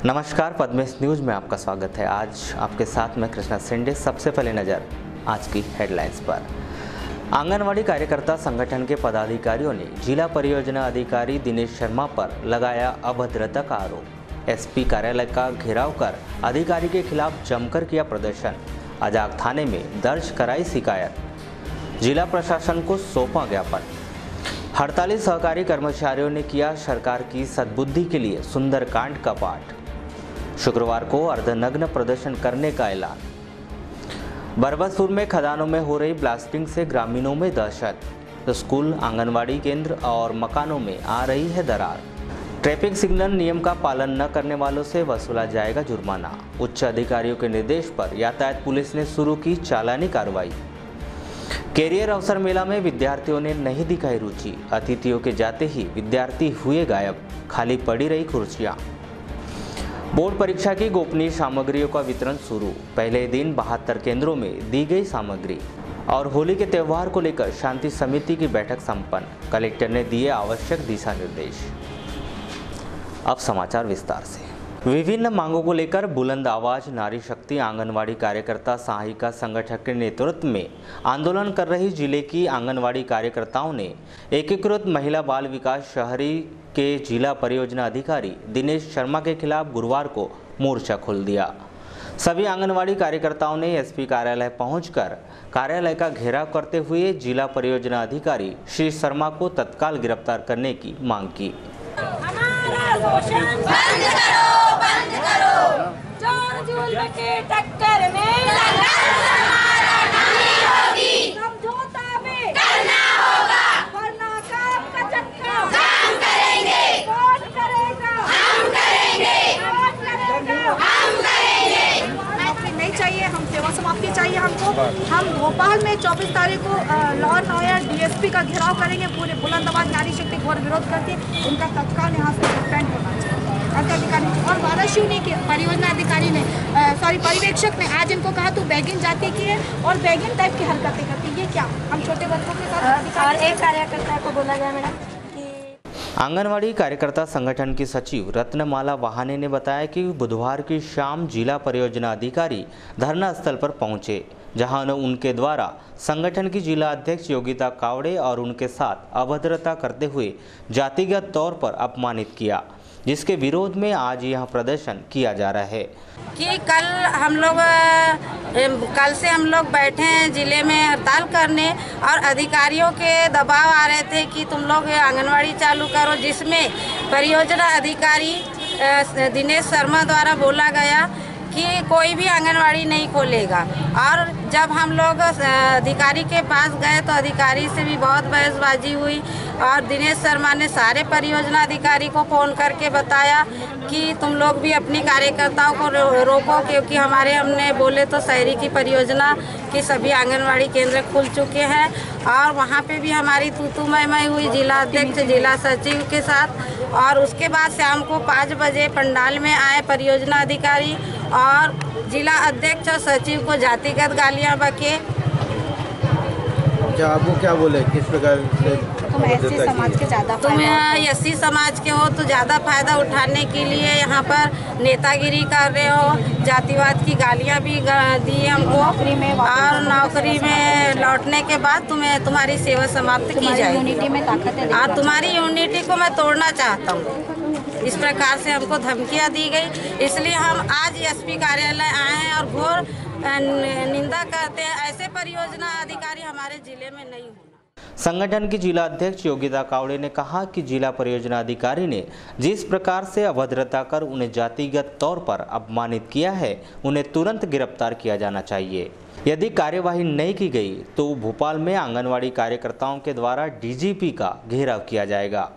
नमस्कार, पद्मेश न्यूज में आपका स्वागत है। आज आपके साथ मैं कृष्णा सिंडे। सबसे पहले नजर आज की हेडलाइंस पर। आंगनवाड़ी कार्यकर्ता संगठन के पदाधिकारियों ने जिला परियोजना अधिकारी दिनेश शर्मा पर लगाया अभद्रता का आरोप। एसपी कार्यालय का घेराव कर अधिकारी के खिलाफ जमकर किया प्रदर्शन। अजाक थाने में दर्ज कराई शिकायत। जिला प्रशासन को सौंपा ज्ञापन। हड़ताली सहकारी कर्मचारियों ने किया सरकार की सद्बुद्धि के लिए सुंदरकांड का पाठ। शुक्रवार को अर्धनग्न प्रदर्शन करने का ऐलान। बरबसपुर में खदानों में हो रही ब्लास्टिंग से ग्रामीणों में दहशत। स्कूल, आंगनवाड़ी केंद्र और मकानों में आ रही है दरार। ट्रैफिक सिग्नल नियम का पालन न करने वालों से वसूला जाएगा जुर्माना। उच्च अधिकारियों के निर्देश पर यातायात पुलिस ने शुरू की चालानी कार्रवाई। कैरियर अवसर मेला में विद्यार्थियों ने नहीं दिखाई रुचि। अतिथियों के जाते ही विद्यार्थी हुए गायब। खाली पड़ी रही कुर्सियां। बोर्ड परीक्षा की गोपनीय सामग्रियों का वितरण शुरू। पहले दिन 72 केंद्रों में दी गई सामग्री। और होली के त्यौहार को लेकर शांति समिति की बैठक संपन्न। कलेक्टर ने दिए आवश्यक दिशा निर्देश। अब समाचार विस्तार से। विभिन्न मांगों को लेकर बुलंद आवाज नारी शक्ति आंगनवाड़ी कार्यकर्ता सहायिका संगठन के नेतृत्व में आंदोलन कर रही जिले की आंगनवाड़ी कार्यकर्ताओं ने एकीकृत महिला बाल विकास शहरी के जिला परियोजना अधिकारी दिनेश शर्मा के खिलाफ गुरुवार को मोर्चा खोल दिया। सभी आंगनवाड़ी कार्यकर्ताओं ने एसपी कार्यालय पहुंचकर कार्यालय का घेराव करते हुए जिला परियोजना अधिकारी श्री शर्मा को तत्काल गिरफ्तार करने की मांग की। बंद करो, चोर जुल्म के टक्कर में हमारा नहीं होगी। समझौता भी करना होगा, वरना काम का चक्का हम करेंगे। कौन करेगा? हम करेंगे। कौन करेगा? हम करेंगे। नौकरी नहीं चाहिए, हम सेवा समाप्ति चाहिए हमको। हम भोपाल में 24 तारीख को लॉ एंड ऑर्डर डीएसपी का घेराव करेंगे। पूरे बुलंद आवाज नारी शक्ति घोर विरोध करके उनका तत्काल यहाँ से सस्पेंड होना चाहिए। अधिकारी और वाराशिव ने परियोजना अधिकारी ने पर्यवेक्षक ने आज इनको कहा तू बैगिंग जाति की है और बैगिंग टाइप की हरकतें करती। ये क्या हम छोटे बच्चों के साथ? और एक कार्यकर्ता को बोला गया मैडम कि आंगनवाड़ी कार्यकर्ता संगठन की सचिव रत्नमाला वाहाने ने बताया कि बुधवार की शाम जिला परियोजना अधिकारी धरना स्थल पर पहुंचे, जहां उनके द्वारा संगठन की जिला अध्यक्ष योगिता कावड़े और उनके साथ अभद्रता करते हुए जातिगत तौर पर अपमानित किया, जिसके विरोध में आज यह प्रदर्शन किया जा रहा है। कि कल से हम लोग बैठे हैं जिले में हड़ताल करने और अधिकारियों के दबाव आ रहे थे कि तुम लोग आंगनवाड़ी चालू करो, जिसमें परियोजना अधिकारी दिनेश शर्मा द्वारा बोला गया कि कोई भी आंगनवाड़ी नहीं खोलेगा। और जब हम लोग अधिकारी के पास गए तो अधिकारी से भी बहुत बहसबाजी हुई और दिनेश शर्मा ने सारे परियोजना अधिकारी को फ़ोन करके बताया कि तुम लोग भी अपनी कार्यकर्ताओं को रोको, क्योंकि हमने बोले तो शहरी की परियोजना की सभी आंगनवाड़ी केंद्र खुल चुके हैं। और वहाँ पे भी हमारी तू मैं हुई जिला अध्यक्ष जिला सचिव के साथ। और उसके बाद शाम को 5 बजे पंडाल में आए परियोजना अधिकारी और जिला अध्यक्ष और सचिव को जातिगत गालियाँ बके। क्या आपको क्या बोले, किस प्रकार से? तुम एससी समाज के समाज के हो तो ज़्यादा फायदा उठाने के लिए यहाँ पर नेतागिरी कर रहे हो। जातिवाद की गालियाँ भी दी हमको और नौकरी में लौटने के बाद तुम्हारी सेवा समाप्त की जाएगी। यूनिटी में ताकत है और तुम्हारी यूनिटी को मैं तोड़ना चाहता हूँ। इस प्रकार से हमको धमकियाँ दी गई, इसलिए हम आज एसपी कार्यालय आए हैं और घोर निंदा करते हैं। ऐसे परियोजना अधिकारी हमारे जिले में नहीं होना। संगठन की जिला अध्यक्ष योगिता कावड़े ने कहा कि जिला परियोजना अधिकारी ने जिस प्रकार से अभद्रता कर उन्हें जातिगत तौर पर अपमानित किया है, उन्हें तुरंत गिरफ्तार किया जाना चाहिए। यदि कार्यवाही नहीं की गई तो भोपाल में आंगनवाड़ी कार्यकर्ताओं के द्वारा डीजीपी का घेराव किया जाएगा।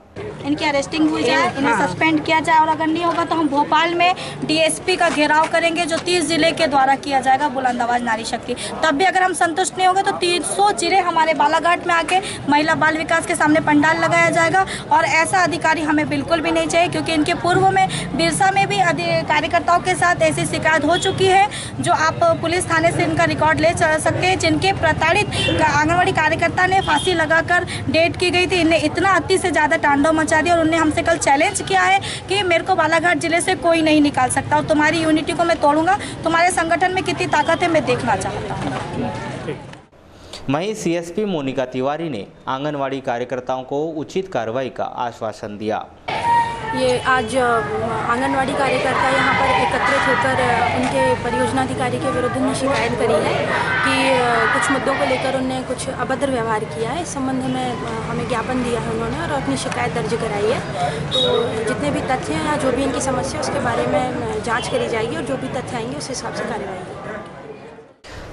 इनकी अरेस्टिंग हुई जाए, इन्हें सस्पेंड किया जाए और अगर नहीं होगा तो हम भोपाल में डीएसपी का घेराव करेंगे, जो 30 जिले के द्वारा किया जाएगा बुलंद आवाज नारी शक्ति। तब भी अगर हम संतुष्ट नहीं होंगे तो 300 जिले हमारे बालाघाट में आके महिला बाल विकास के सामने पंडाल लगाया जाएगा। और ऐसा अधिकारी हमें बिल्कुल भी नहीं चाहिए, क्योंकि इनके पूर्व में बिरसा में भी कार्यकर्ताओं के साथ ऐसी शिकायत हो चुकी है, जो आप पुलिस थाने से इनका रिकॉर्ड ले सकते हैं, जिनके प्रताड़ित आंगनवाड़ी कार्यकर्ता ने फांसी लगाकर डेट की गई थी। इन्हें इतना अति से ज़्यादा तांडव कर्मचारी और उन्होंने हमसे कल चैलेंज किया है कि मेरे को बालाघाट जिले से कोई नहीं निकाल सकता और तुम्हारी यूनिटी को मैं तोड़ूंगा, तुम्हारे संगठन में कितनी ताकत है मैं देखना चाहता हूँ। वहीं सीएसपी मोनिका तिवारी ने आंगनवाड़ी कार्यकर्ताओं को उचित कार्रवाई का आश्वासन दिया। ये आज आंगनवाड़ी कार्यकर्ता यहाँ पर एकत्रित होकर उनके परियोजना अधिकारी के विरुद्ध ने शिकायत करी है कि कुछ मुद्दों को लेकर उन्होंने कुछ अभद्र व्यवहार किया है। इस संबंध में हमें ज्ञापन दिया है उन्होंने और अपनी शिकायत दर्ज कराई है। तो जितने भी तथ्य हैं या जो भी इनकी समस्या है उसके बारे में जाँच करी जाएगी और जो भी तथ्य आएंगे उस हिसाब से कार्रवाई होगी।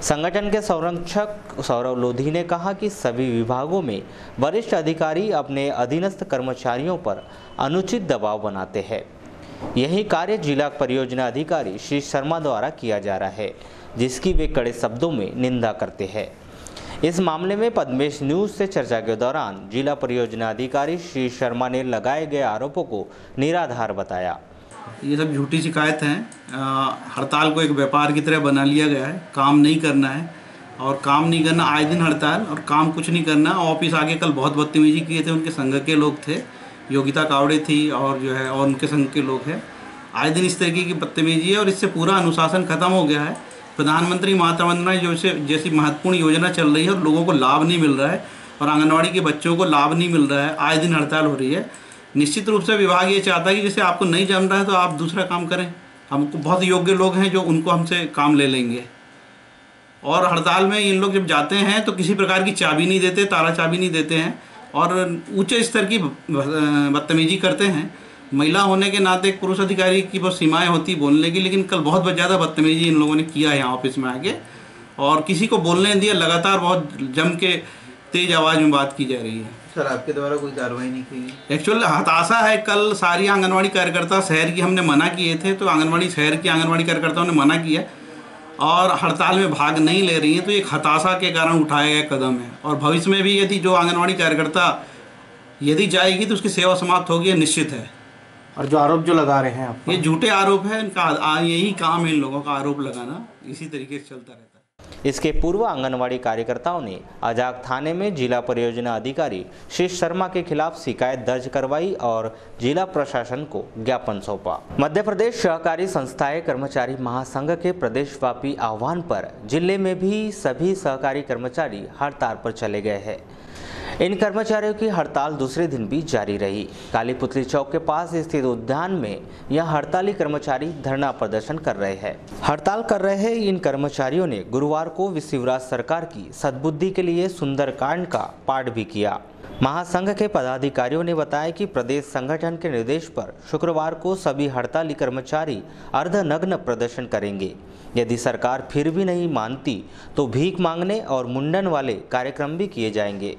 संगठन के संरक्षक सौरव लोधी ने कहा कि सभी विभागों में वरिष्ठ अधिकारी अपने अधीनस्थ कर्मचारियों पर अनुचित दबाव बनाते हैं। यही कार्य जिला परियोजना अधिकारी श्री शर्मा द्वारा किया जा रहा है, जिसकी वे कड़े शब्दों में निंदा करते हैं। इस मामले में पद्मेश न्यूज से चर्चा के दौरान जिला परियोजना अधिकारी श्री शर्मा ने लगाए गए आरोपों को निराधार बताया। ये सब झूठी शिकायत हैं। हड़ताल को एक व्यापार की तरह बना लिया गया है। काम नहीं करना है और काम नहीं करना, आए दिन हड़ताल और काम कुछ नहीं करना। ऑफिस आगे कल बहुत बदतमीजी किए थे, उनके संघ के लोग थे, योगिता कावड़े थी और जो है और उनके संघ के लोग हैं। आए दिन इस तरीके की बदतमीजी है और इससे पूरा अनुशासन खत्म हो गया है। प्रधानमंत्री मातृ वंदना जैसी महत्वपूर्ण योजना चल रही है और लोगों को लाभ नहीं मिल रहा है और आंगनवाड़ी के बच्चों को लाभ नहीं मिल रहा है। आए दिन हड़ताल हो रही है। निश्चित रूप से विभाग ये चाहता है कि जैसे आपको नहीं जम रहा है तो आप दूसरा काम करें। हमको बहुत योग्य लोग हैं जो उनको हमसे काम ले लेंगे। और हड़ताल में इन लोग जब जाते हैं तो किसी प्रकार की चाबी नहीं देते, ताला चाबी नहीं देते हैं और ऊंचे स्तर की बदतमीजी करते हैं। महिला होने के नाते एक पुरुष अधिकारी की बहुत सीमाएं होती बोलने की, लेकिन कल बहुत ज़्यादा बदतमीजी इन लोगों ने किया है यहाँ ऑफिस में आके और किसी को बोलने दिया। लगातार बहुत जम के तेज आवाज़ में बात की जा रही है। सर, आपके द्वारा कोई कार्रवाई नहीं की गई? एक्चुअल हताशा है। कल सारी आंगनवाड़ी कार्यकर्ता शहर की हमने मना किए थे, तो शहर की आंगनवाड़ी कार्यकर्ताओं ने मना किया और हड़ताल में भाग नहीं ले रही हैं। तो एक हताशा के कारण उठाया गया कदम है और भविष्य में भी यदि जो आंगनवाड़ी कार्यकर्ता यदि जाएगी तो उसकी सेवा समाप्त होगी, निश्चित है। और जो आरोप जो लगा रहे हैं आप, ये झूठे आरोप है इनका। यही काम है इन लोगों का, आरोप लगाना। इसी तरीके से चलता रहता है। इसके पूर्व आंगनवाड़ी कार्यकर्ताओं ने अजाक थाने में जिला परियोजना अधिकारी श्री शर्मा के खिलाफ शिकायत दर्ज करवाई और जिला प्रशासन को ज्ञापन सौंपा। मध्य प्रदेश सहकारी संस्थाएं कर्मचारी महासंघ के प्रदेशव्यापी आह्वान पर जिले में भी सभी सहकारी कर्मचारी हड़ताल पर चले गए हैं। इन कर्मचारियों की हड़ताल दूसरे दिन भी जारी रही। काली पुतली चौक के पास स्थित उद्यान में यह हड़ताली कर्मचारी धरना प्रदर्शन कर रहे हैं। हड़ताल कर रहे इन कर्मचारियों ने गुरुवार को शिवराज सरकार की सद्बुद्धि के लिए सुंदरकांड का पाठ भी किया। महासंघ के पदाधिकारियों ने बताया कि प्रदेश संगठन के निर्देश पर शुक्रवार को सभी हड़ताली कर्मचारी अर्धनग्न प्रदर्शन करेंगे। यदि सरकार फिर भी नहीं मानती तो भीख मांगने और मुंडन वाले कार्यक्रम भी किए जाएंगे।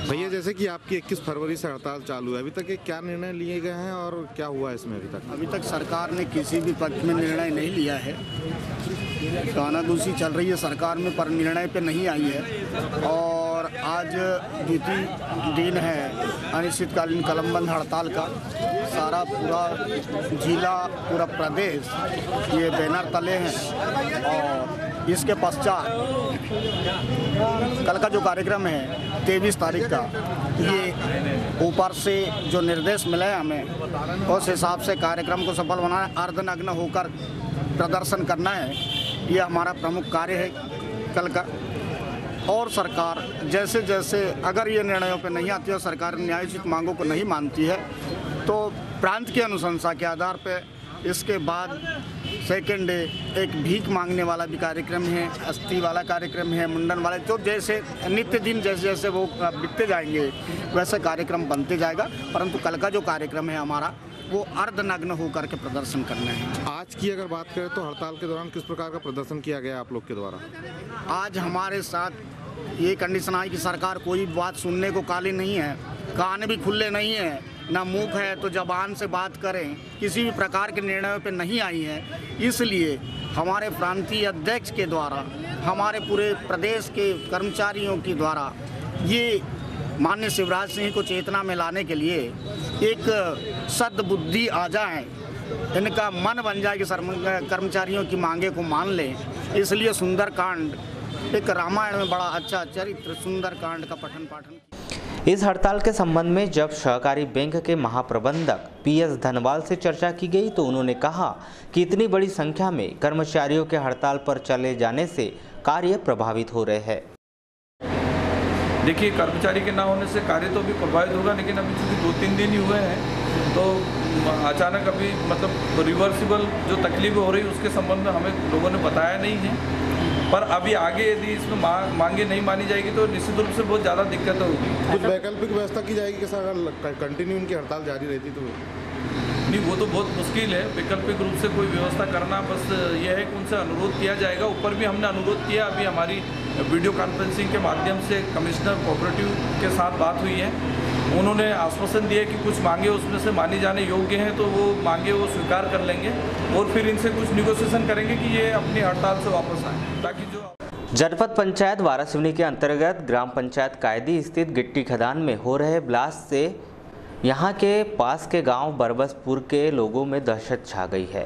भैया, जैसे कि आपकी 21 फरवरी से हड़ताल चालू है, अभी तक क्या निर्णय लिए गए हैं और क्या हुआ इसमें अभी तक? अभी तक सरकार ने किसी भी पक्ष में निर्णय नहीं लिया है। कानाघूसी चल रही है सरकार में, पर निर्णय पे नहीं आई है। और आज द्वितीय दिन है अनिश्चितकालीन कलमबंद हड़ताल का। सारा पूरा जिला, पूरा प्रदेश ये बैनर तले हैं। और इसके पश्चात कल का जो कार्यक्रम है 23 तारीख का, ये ऊपर से जो निर्देश मिले हैं हमें, उस हिसाब से कार्यक्रम को सफल बनाना है, अर्धनग्न होकर प्रदर्शन करना है, ये हमारा प्रमुख कार्य है कल का। और सरकार जैसे जैसे अगर ये निर्णयों पर नहीं आती है, सरकार न्यायोचित मांगों को नहीं मानती है, तो प्रांत की अनुशंसा के आधार पर इसके बाद सेकेंड डे एक भीख मांगने वाला भी कार्यक्रम है, अस्थि वाला कार्यक्रम है, मुंडन वाला, तो जैसे नित्य दिन जैसे जैसे वो बीतते जाएंगे वैसे कार्यक्रम बनते जाएगा। परंतु कल का जो कार्यक्रम है हमारा, वो अर्धनग्न होकर के प्रदर्शन करना है। आज की अगर बात करें तो हड़ताल के दौरान किस प्रकार का प्रदर्शन किया गया आप लोग के द्वारा? आज हमारे साथ ये कंडीशन आई कि सरकार कोई बात सुनने को काली नहीं है, कान भी खुले नहीं है, ना मुख है तो जबान से बात करें, किसी भी प्रकार के निर्णयों पे नहीं आई है। इसलिए हमारे प्रांतीय अध्यक्ष के द्वारा, हमारे पूरे प्रदेश के कर्मचारियों के द्वारा ये माननीय शिवराज सिंह को चेतना में लाने के लिए एक सद्बुद्धि आ जाए, इनका मन बन जाए कि कर्मचारियों की मांगे को मान लें। इसलिए सुंदरकांड, एक रामायण में बड़ा अच्छा चरित्र सुंदरकांड का पठन पाठन। इस हड़ताल के संबंध में जब सहकारी बैंक के महाप्रबंधक PS धनवाल से चर्चा की गई तो उन्होंने कहा कि इतनी बड़ी संख्या में कर्मचारियों के हड़ताल पर चले जाने से कार्य प्रभावित हो रहे हैं। देखिए, कर्मचारी के ना होने से कार्य तो भी प्रभावित होगा, लेकिन अभी चूँकि 2-3 दिन ही हुए हैं तो अचानक अभी मतलब रिवर्सिबल जो तकलीफ हो रही है उसके संबंध में हमें लोगों ने बताया नहीं है। पर अभी आगे यदि इसमें मांगे नहीं मानी जाएगी तो निश्चित रूप से बहुत ज़्यादा दिक्कत होगी। कुछ वैकल्पिक व्यवस्था की जाएगी कि सर अगर कंटिन्यू उनकी हड़ताल जारी रहती तो? नहीं, वो तो बहुत मुश्किल है वैकल्पिक रूप से कोई व्यवस्था करना। बस ये है कि उनसे अनुरोध किया जाएगा। ऊपर भी हमने अनुरोध किया, अभी हमारी वीडियो कॉन्फ्रेंसिंग के माध्यम से कमिश्नर कोऑपरेटिव के साथ बात हुई है। उन्होंने आश्वासन दिया कि कुछ मांगे उसमें से मानी जाने योग्य हैं तो वो मांगे वो स्वीकार कर लेंगे और फिर इनसे कुछ निगोशिएशन करेंगे कि ये अपनी हड़ताल से वापस आए, ताकि जो जनपद पंचायत वारासिवनी के अंतर्गत ग्राम पंचायत कायदी स्थित गिट्टी खदान में हो रहे ब्लास्ट से यहाँ के पास के गांव बरबसपुर के लोगों में दहशत छा गई है।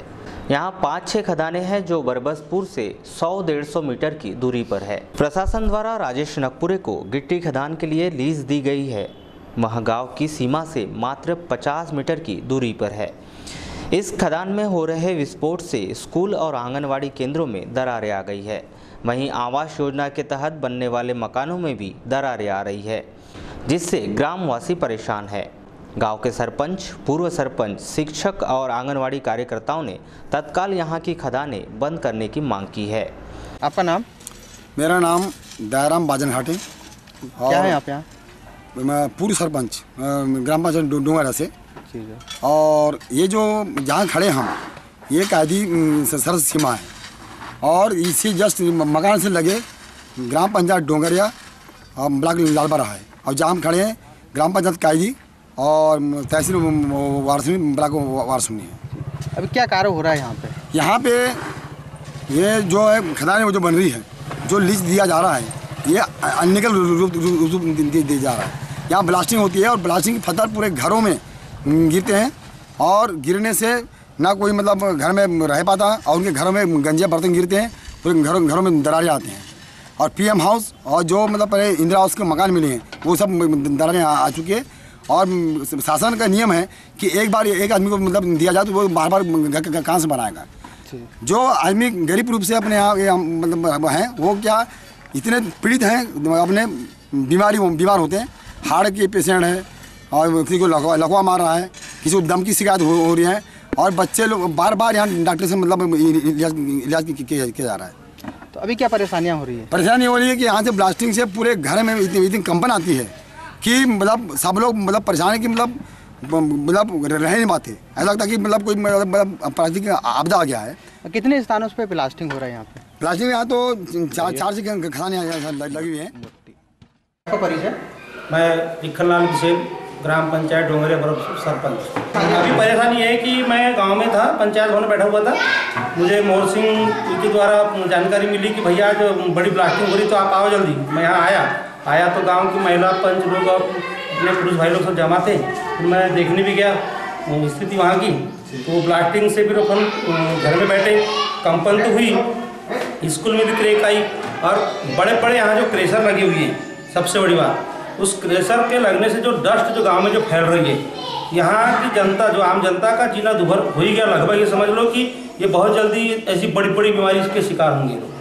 यहाँ 5-6 खदानें हैं जो बरबसपुर से 100-150 मीटर की दूरी पर है। प्रशासन द्वारा राजेश नकपुरे को गिट्टी खदान के लिए लीज दी गई है। वह गांव की सीमा से मात्र 50 मीटर की दूरी पर है। इस खदान में हो रहे विस्फोट से स्कूल और आंगनवाड़ी केंद्रों में दरारें आ गई है। वहीं आवास योजना के तहत बनने वाले मकानों में भी दरारें आ रही है, जिससे ग्रामवासी परेशान है। गांव के सरपंच, पूर्व सरपंच, शिक्षक और आंगनवाड़ी कार्यकर्ताओं ने तत्काल यहां की खदानें बंद करने की मांग की है। आपका नाम? मेरा नाम दयाराम बाजन घाटे। क्या है आप यहाँ? मैं पूर्व सरपंच ग्राम पंचायत डोंगरा से। और ये जो जहाँ खड़े हम, ये कायदी सरहद सीमा है और इसी जस्ट मकान से लगे ग्राम पंचायत डोंगरिया और ब्लॉक लालबरा है। और जहाँ हम खड़े हैं ग्राम पंचायत कायदी और तहसील वारासिवनी ब्लॉक वारासिवनी है। अभी क्या कार्य हो रहा है यहाँ पे? यहाँ पे ये जो है खदानें जो बन रही है, जो लीज दिया जा रहा है, ये अनलीगल रूप दिया जा रहा है। यहाँ ब्लास्टिंग होती है और ब्लास्टिंग की फतर पूरे घरों में गिरते हैं और गिरने से ना कोई मतलब घर में रह पाता और उनके घरों में गंजे बर्तन गिरते हैं, पूरे घरों में दरारें आते हैं। और PM हाउस और जो मतलब पहले इंदिरा हाउस के मकान मिले हैं वो सब दरारें आ चुकी है। और शासन का नियम है कि एक बार एक आदमी को मतलब दिया जाए तो वो बार बार घर कहाँ से बनाएगा। जो आदमी गरीब रूप से अपने यहाँ मतलब हैं, वो क्या इतने पीड़ित हैं, अपने बीमार होते हैं। हार्ट के पेशेंट है और किसी को लकवा मार रहा है, किसी को दम की शिकायत हो रही है और बच्चे लोग बार बार यहाँ डॉक्टर से मतलब इलाज किया जा रहा है। तो अभी क्या परेशानियाँ हो रही है? परेशानी हो रही है कि यहाँ से ब्लास्टिंग से पूरे घर में इतनी कंपन आती है कि मतलब सब लोग मतलब परेशान है कि मतलब रह नहीं पाते। ऐसा लगता है कि मतलब कोई मतलब प्राकृतिक आपदा आ गया है। कितने स्थानों पे ब्लास्टिंग हो रहा है यहाँ पे? ब्लास्टिंग यहाँ तो 4 से खदानें लगी हुई हैं। आपका परिचय? मैं इक्खललाल बिसेल, ग्राम पंचायत डोंगरे बरबसपुर सरपंच। अभी परेशानी है कि मैं गांव में था, पंचायत भवन बैठा हुआ था। मुझे मोहन सिंह के द्वारा जानकारी मिली कि भैया आज बड़ी ब्लास्टिंग हो रही तो आप आओ जल्दी। मैं यहाँ आया तो गांव की महिला पंच लोग और अपने पुरुष भाई लोग सब जमा थे। फिर मैं देखने भी गया स्थिति वहाँ की, तो ब्लास्टिंग से फिर अपन घर में बैठे, कंपन तो हुई, स्कूल में भी क्रेक आई और बड़े बड़े यहाँ जो क्रेशर लगे हुए हैं, सबसे बड़ी बात उस क्रेशर के लगने से जो डस्ट जो गांव में जो फैल रही है, यहाँ की जनता, जो आम जनता का जीना दुभर हो ही गया लगभग। ये समझ लो कि ये बहुत जल्दी ऐसी बड़ी बड़ी बीमारी के शिकार होंगे लोग।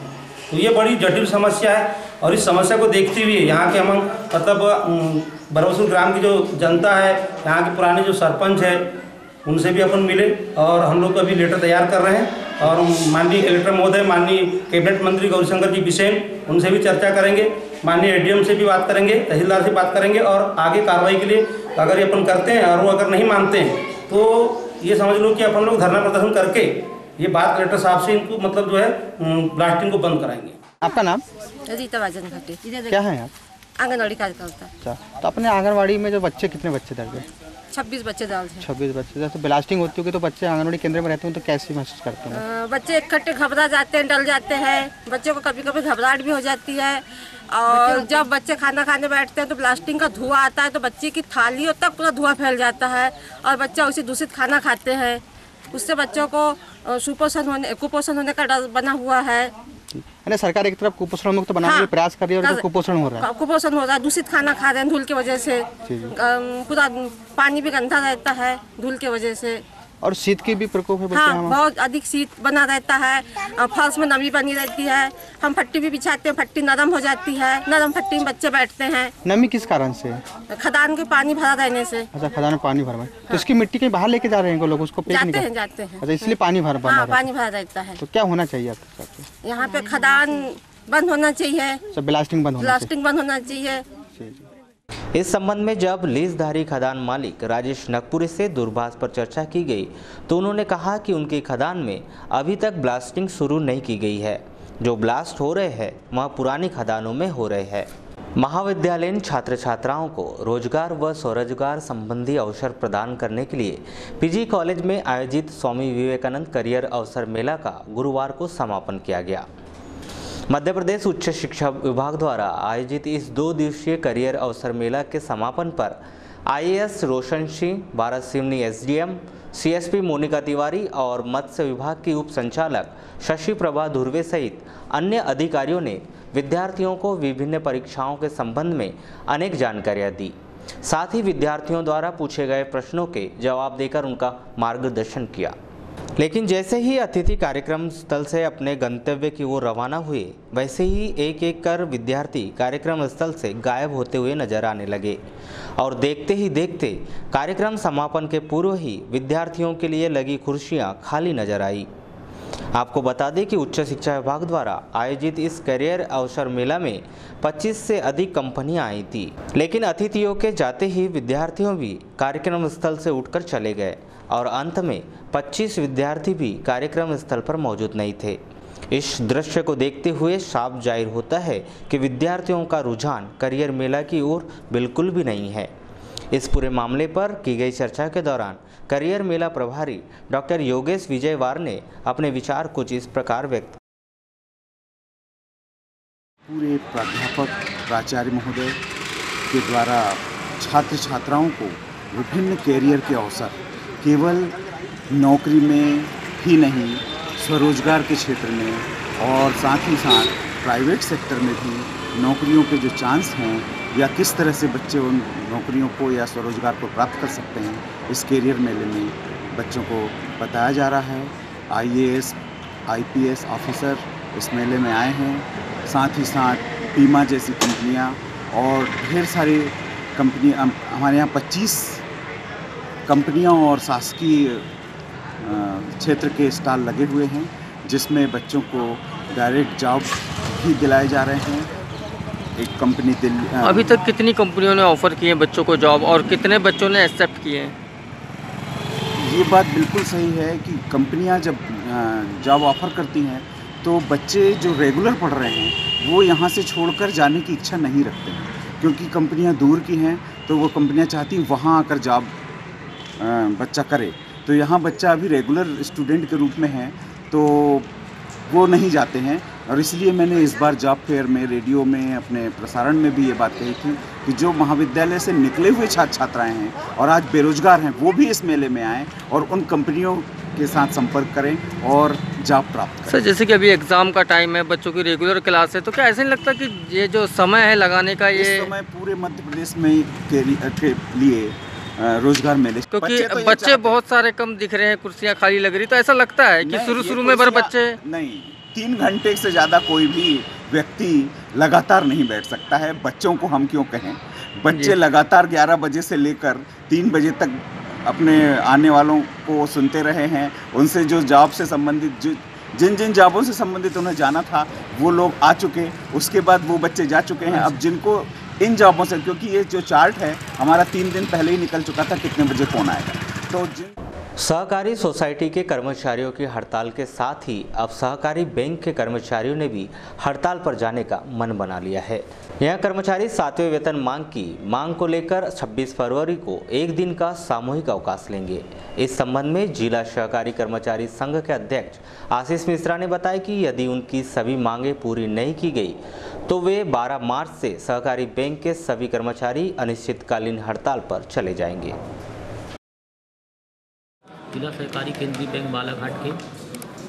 तो ये बड़ी जटिल समस्या है और इस समस्या को देखते हुए यहाँ के हम मतलब बरवसुर ग्राम की जो जनता है, यहाँ के पुराने जो सरपंच है, उनसे भी अपन मिले और हम लोग अभी लेटर तैयार कर रहे हैं और माननीय कलेक्टर महोदय, माननीय कैबिनेट मंत्री गौरीशंकर जी बिसेन, उनसे भी चर्चा करेंगे, माननीय एडीएम से भी बात करेंगे, तहसीलदार से बात करेंगे और आगे कार्रवाई के लिए अगर ये अपन करते हैं और वो अगर नहीं मानते हैं तो ये समझ लो कि अपन लोग धरना प्रदर्शन करके ये बात कलेक्टर साहब से इनको मतलब जो है ब्लास्टिंग को बंद कराएंगे। आपका नाम? रीता बाजन घाटे। क्या है आप? आंगनवाड़ी कार्यकर्ता। अच्छा, तो अपने आंगनवाड़ी में जो बच्चे, कितने बच्चे दर्ज हैं? 26 बच्चे डाल हैं। 26 बच्चे। तो ब्लास्टिंग होती होगी तो बच्चे आंगनवाड़ी केंद्र में रहते हैं तो कैसे महसूस करते हैं? बच्चे इकट्ठे घबरा जाते हैं, डर जाते हैं। बच्चों को कभी कभी घबराहट भी हो जाती है और जब बच्चे खाना खाने बैठते हैं तो ब्लास्टिंग का धुआं आता है तो बच्चे की थालियों तक पूरा धुआं फैल जाता है और बच्चा उसी दूषित खाना खाते हैं। उससे बच्चों को कुपोषण होने का डर बना हुआ है। अरे सरकार एक तरफ कुपोषण मुक्त बनाने के प्रयास कर रही है और कुपोषण हो रहा है। कुपोषण हो रहा है, दूषित खाना खा रहे हैं धूल की वजह से। पूरा पानी भी गंदा रहता है धूल की वजह से और शीत की भी प्रकोप है। हाँ, बहुत अधिक शीत बना रहता है, फर्श में नमी बनी रहती है। हम फट्टी भी बिछाते हैं, फट्टी नरम हो जाती है, नरम फट्टी में बच्चे बैठते हैं। नमी किस कारण से? खदान के पानी भरा रहने से। अच्छा, खदान में पानी भरा है तो इसकी मिट्टी कहीं बाहर लेके जा रहे हैं लोग, उसको जाते हैं। अच्छा, इसलिए पानी भरा पानी भरा रहता है। तो क्या होना चाहिए आपके? यहाँ पे खदान बंद होना चाहिए, ब्लास्टिंग बंद होना चाहिए। इस संबंध में जब लीजधारी खदान मालिक राजेश नगपुरी से दूरभाष पर चर्चा की गई तो उन्होंने कहा कि उनकी खदान में अभी तक ब्लास्टिंग शुरू नहीं की गई है। जो ब्लास्ट हो रहे हैं वह पुरानी खदानों में हो रहे हैं। महाविद्यालयीन छात्र छात्राओं को रोजगार व स्वरोजगार संबंधी अवसर प्रदान करने के लिए पीजी कॉलेज में आयोजित स्वामी विवेकानंद करियर अवसर मेला का गुरुवार को समापन किया गया। मध्य प्रदेश उच्च शिक्षा विभाग द्वारा आयोजित इस 2 दिवसीय करियर अवसर मेला के समापन पर IAS Roshan Singh, Bharat Seoni SDM, CSP Monika Tiwari और मत्स्य विभाग की उप संचालक शशि प्रभा धुर्वे सहित अन्य अधिकारियों ने विद्यार्थियों को विभिन्न परीक्षाओं के संबंध में अनेक जानकारियां दी। साथ ही विद्यार्थियों द्वारा पूछे गए प्रश्नों के जवाब देकर उनका मार्गदर्शन किया। लेकिन जैसे ही अतिथि कार्यक्रम स्थल से अपने गंतव्य की ओर रवाना हुए वैसे ही एक एक कर विद्यार्थी कार्यक्रम स्थल से गायब होते हुए नजर आने लगे और देखते ही देखते कार्यक्रम समापन के पूर्व ही विद्यार्थियों के लिए लगी कुर्सियां खाली नजर आई। आपको बता दें कि उच्च शिक्षा विभाग द्वारा आयोजित इस करियर अवसर मेला में 25 से अधिक कंपनियां आई थी, लेकिन अतिथियों के जाते ही विद्यार्थियों भी कार्यक्रम स्थल से उठकर चले गए और अंत में 25 विद्यार्थी भी कार्यक्रम स्थल पर मौजूद नहीं थे। इस दृश्य को देखते हुए साफ जाहिर होता है कि विद्यार्थियों का रुझान करियर मेला की ओर बिल्कुल भी नहीं है। इस पूरे मामले पर की गई चर्चा के दौरान करियर मेला प्रभारी डॉक्टर योगेश विजयवार ने अपने विचार कुछ इस प्रकार व्यक्त। पूरे प्राध्यापक प्राचार्य महोदय के द्वारा छात्र छात्राओं को विभिन्न कैरियर के अवसर केवल नौकरी में ही नहीं, स्वरोजगार के क्षेत्र में और साथ ही साथ प्राइवेट सेक्टर में भी नौकरियों के जो चांस हैं या किस तरह से बच्चे उन नौकरियों को या स्वरोजगार को प्राप्त कर सकते हैं, इस कैरियर मेले में बच्चों को बताया जा रहा है। आईएएस आईपीएस ऑफिसर इस मेले में आए हैं, साथ ही साथ पीमा जैसी कंपनियां और ढेर सारी कंपनियां, हमारे यहाँ 25 कंपनियां और शासकीय क्षेत्र के स्टॉल लगे हुए हैं, जिसमें बच्चों को डायरेक्ट जॉब भी दिलाए जा रहे हैं। एक कंपनी दिल्ली, अभी तक कितनी कंपनियों ने ऑफ़र किए बच्चों को जॉब और कितने बच्चों ने एक्सेप्ट किए हैं? ये बात बिल्कुल सही है कि कंपनियां जब जॉब ऑफ़र करती हैं तो बच्चे जो रेगुलर पढ़ रहे हैं वो यहाँ से छोड़कर जाने की इच्छा नहीं रखते हैं, क्योंकि कंपनियां दूर की हैं तो वो कंपनियां चाहती हैं वहाँ आकर जॉब बच्चा करे। तो यहाँ बच्चा अभी रेगुलर स्टूडेंट के रूप में है तो वो नहीं जाते हैं, और इसलिए मैंने इस बार जॉब फेयर में, रेडियो में, अपने प्रसारण में भी ये बात कही थी कि जो महाविद्यालय से निकले हुए छात्र छात्राएं हैं और आज बेरोजगार हैं वो भी इस मेले में आएँ और उन कंपनियों के साथ संपर्क करें और जॉब प्राप्त करें। सर, जैसे कि अभी एग्ज़ाम का टाइम है, बच्चों की रेगुलर क्लास है, तो क्या ऐसा नहीं लगता कि ये जो समय है लगाने का, ये इस समय पूरे मध्य प्रदेश में के लिए रोजगार मेले, क्योंकि बच्चे बहुत सारे कम दिख रहे हैं, कुर्सियां खाली लग रही, तो ऐसा लगता है कि शुरू में बच्चे नहीं, 3 घंटे से ज़्यादा कोई भी व्यक्ति लगातार नहीं बैठ सकता है। बच्चों को हम क्यों कहें, बच्चे लगातार 11 बजे से लेकर 3 बजे तक अपने आने वालों को सुनते रहे हैं। उनसे जो जॉब से संबंधित जिन जॉबों से संबंधित उन्हें जाना था वो लोग आ चुके, उसके बाद वो बच्चे जा चुके हैं। अब जिनको इन जॉबों से, क्योंकि ये जो चार्ट है हमारा 3 दिन पहले ही निकल चुका था कितने बजे कौन आएगा, तो सहकारी सोसाइटी के कर्मचारियों की हड़ताल के साथ ही अब सहकारी बैंक के कर्मचारियों ने भी हड़ताल पर जाने का मन बना लिया है। यह कर्मचारी 7वें वेतन मांग को लेकर 26 फरवरी को एक दिन का सामूहिक अवकाश लेंगे। इस संबंध में जिला सहकारी कर्मचारी संघ के अध्यक्ष आशीष मिश्रा ने बताया कि यदि उनकी सभी मांगें पूरी नहीं की गई तो वे 12 मार्च से सहकारी बैंक के सभी कर्मचारी अनिश्चितकालीन हड़ताल पर चले जाएंगे। जिला सहकारी केंद्रीय बैंक बालाघाट के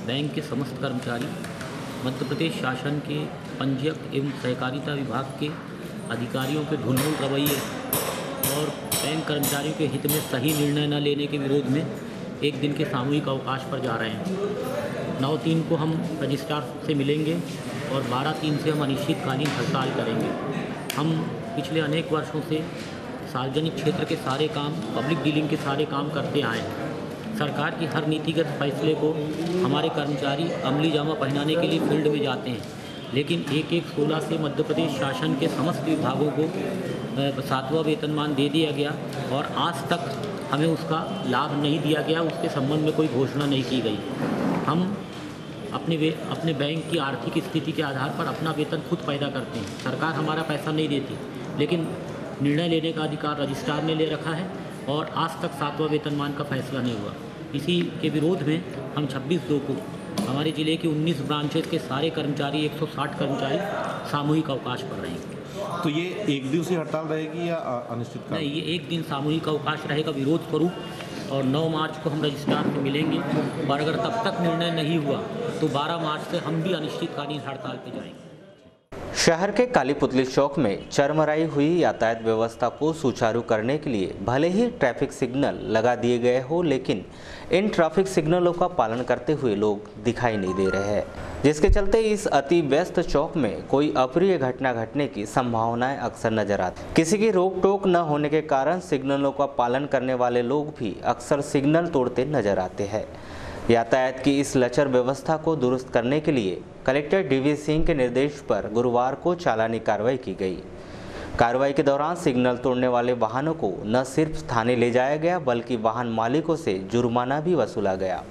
बैंक के समस्त कर्मचारी मध्य प्रदेश शासन के पंजीयक एवं सहकारिता विभाग के अधिकारियों के ढुलमुल रवैये और बैंक कर्मचारियों के हित में सही निर्णय न लेने के विरोध में एक दिन के सामूहिक अवकाश पर जा रहे हैं। 9/3 को हम रजिस्ट्रार से मिलेंगे और 12/3 से हम अनिश्चितकालीन हड़ताल करेंगे। हम पिछले अनेक वर्षों से सार्वजनिक क्षेत्र के सारे काम, पब्लिक डीलिंग के सारे काम करते आए हैं। सरकार की हर नीतिगत फैसले को हमारे कर्मचारी अमली जामा पहनाने के लिए फील्ड में जाते हैं, लेकिन 1/1/16 से मध्य प्रदेश शासन के समस्त विभागों को 7वां वेतनमान दे दिया गया और आज तक हमें उसका लाभ नहीं दिया गया, उसके संबंध में कोई घोषणा नहीं की गई। हम अपने बैंक की आर्थिक स्थिति के आधार पर अपना वेतन खुद पैदा करते हैं। सरकार हमारा पैसा नहीं देती, लेकिन निर्णय लेने का अधिकार रजिस्ट्रार ने ले रखा है और आज तक 7वां वेतनमान का फैसला नहीं हुआ। इसी के विरोध में हम 26/2 को हमारे ज़िले के 19 ब्रांचेस के सारे कर्मचारी 160 कर्मचारी सामूहिक अवकाश पर रहेंगे। तो ये एक दिवसीय हड़ताल रहेगी या अनिश्चित? नहीं, ये एक दिन सामूहिक अवकाश रहेगा विरोध स्वरूप और 9 मार्च को हम रजिस्ट्रार से मिलेंगे और अगर तब तक निर्णय नहीं हुआ तो 12 मार्च से हम भी अनिश्चितकालीन हड़ताल पर जाएंगे। शहर के काली पुतली चौक में चरमराई हुई यातायात व्यवस्था को सुचारू करने के लिए भले ही ट्रैफिक सिग्नल लगा दिए गए हो, लेकिन इन ट्रैफिक सिग्नलों का पालन करते हुए लोग दिखाई नहीं दे रहे हैं, जिसके चलते इस अति व्यस्त चौक में कोई अप्रिय घटना घटने की संभावनाएं अक्सर नजर आती। किसी की रोक टोक न होने के कारण सिग्नलों का पालन करने वाले लोग भी अक्सर सिग्नल तोड़ते नजर आते हैं। यातायात की इस लचर व्यवस्था को दुरुस्त करने के लिए कलेक्टर डीवी सिंह के निर्देश पर गुरुवार को चालानी कार्रवाई की गई। कार्रवाई के दौरान सिग्नल तोड़ने वाले वाहनों को न सिर्फ थाने ले जाया गया बल्कि वाहन मालिकों से जुर्माना भी वसूला गया।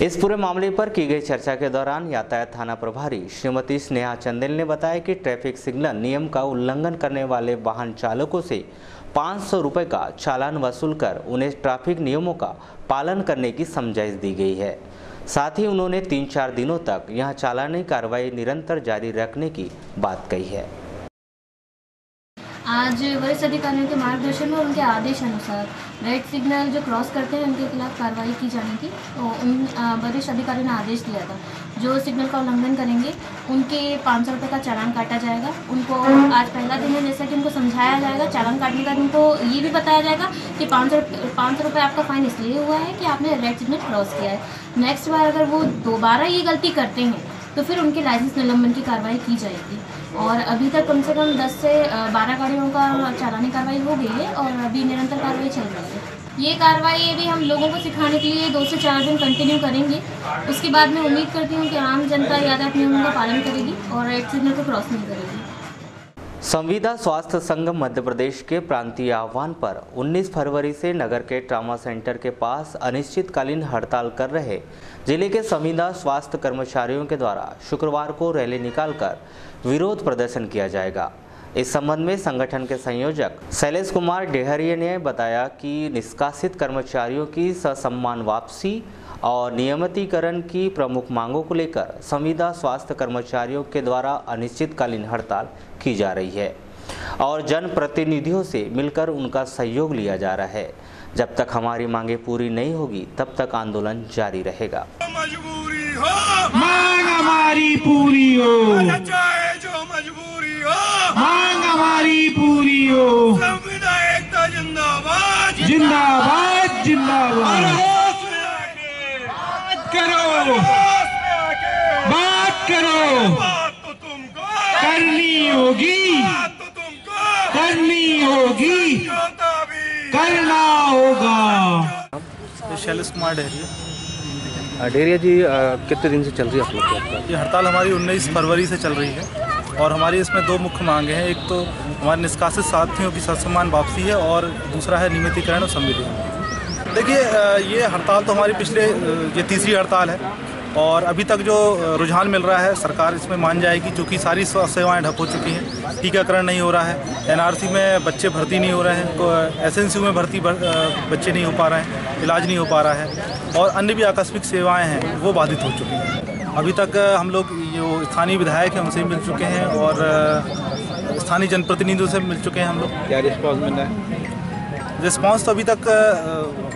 इस पूरे मामले पर की गई चर्चा के दौरान यातायात थाना प्रभारी श्रीमती स्नेहा चंदेल ने बताया कि ट्रैफिक सिग्नल नियम का उल्लंघन करने वाले वाहन चालकों से 500 रुपये का चालान वसूल कर उन्हें ट्रैफिक नियमों का पालन करने की समझाइश दी गई है। साथ ही उन्होंने 3-4 दिनों तक यहां चालानी कार्रवाई निरंतर जारी रखने की बात कही है। आज वरिष्ठ अधिकारियों के मार्गदर्शन और उनके आदेश अनुसार रेड सिग्नल जो क्रॉस करते हैं उनके खिलाफ कार्रवाई की जानी थी। तो उन वरिष्ठ अधिकारियों ने आदेश दिया था जो सिग्नल का उल्लंघन करेंगे उनके 500 रुपये का चालान काटा जाएगा। उनको आज पहला दिन है, जैसा कि उनको समझाया जाएगा। चालान काटने का उनको ये भी बताया जाएगा कि 500 रुपये आपका फ़ाइन इसलिए हुआ है कि आपने रेड सिग्नल क्रॉस किया है। नेक्स्ट बार अगर वो दोबारा ये गलती करते हैं तो फिर उनके लाइसेंस निलंबन की कार्रवाई की जाएगी। और अभी तक कम से कम 10 से 12 गाड़ियों का चालानी कार्रवाई हो गई है और अभी निरंतर कार्रवाई चल रही है। ये कार्रवाई भी हम लोगों को सिखाने के लिए 2 से 4 दिन कंटिन्यू करेंगे। उसके बाद मैं उम्मीद करती हूँ कि आम जनता यातायात नियमों का पालन करेगी और रेड सिग्नल को क्रॉस नहीं करेगी। संविदा स्वास्थ्य संघ मध्य प्रदेश के प्रांतीय आह्वान पर 19 फरवरी से नगर के ट्रामा सेंटर के पास अनिश्चितकालीन हड़ताल कर रहे जिले के संविदा स्वास्थ्य कर्मचारियों के द्वारा शुक्रवार को रैली निकालकर विरोध प्रदर्शन किया जाएगा। इस संबंध में संगठन के संयोजक शैलेश कुमार डेहरिया ने बताया कि निष्कासित कर्मचारियों की ससम्मान वापसी और नियमितीकरण की प्रमुख मांगों को लेकर संविदा स्वास्थ्य कर्मचारियों के द्वारा अनिश्चितकालीन हड़ताल की जा रही है। और जनप्रतिनिधियों से मिलकर उनका सहयोग लिया जा रहा है। जब तक हमारी मांगे पूरी नहीं होगी तब तक आंदोलन जारी रहेगा। मजबूरी हो मांग हमारी पूरी हो, चाहे जो मजबूरी हो मांग हमारी पूरी हो। संविधान एकता जिंदाबाद जिंदाबाद जिंदाबाद। बात करो बात करो, बात तो तुमको करनी होगी, बात तो तुमको करनी होगी, करना होगा। शैलेश कुमार डेहरिया। डेरिया जी, कितने दिन से चल रही है आप लोग की हड़ताल? ये हड़ताल हमारी 19 फरवरी से चल रही है और हमारी इसमें दो मुख्य मांगे हैं। एक तो हमारे निष्कासित साथियों की ससम्मान वापसी है और दूसरा है नियमितीकरण और संविलियन। देखिए, ये हड़ताल तो हमारी ये तीसरी हड़ताल है और अभी तक जो रुझान मिल रहा है सरकार इसमें मान जाएगी, क्योंकि सारी स्वास्थ्य सेवाएं ठप हो चुकी हैं, टीकाकरण नहीं हो रहा है, एनआरसी में बच्चे भर्ती नहीं हो रहे हैं, एसएनसीयू में भर्ती बच्चे नहीं हो पा रहे हैं, इलाज नहीं हो पा रहा है और अन्य भी आकस्मिक सेवाएं हैं वो बाधित हो चुकी हैं। अभी तक हम लोग जो स्थानीय विधायक हैं उनसे मिल चुके हैं और स्थानीय जनप्रतिनिधियों से मिल चुके हैं हम लोग। क्या रिस्पॉन्स मिल रहा है? रिस्पांस तो अभी तक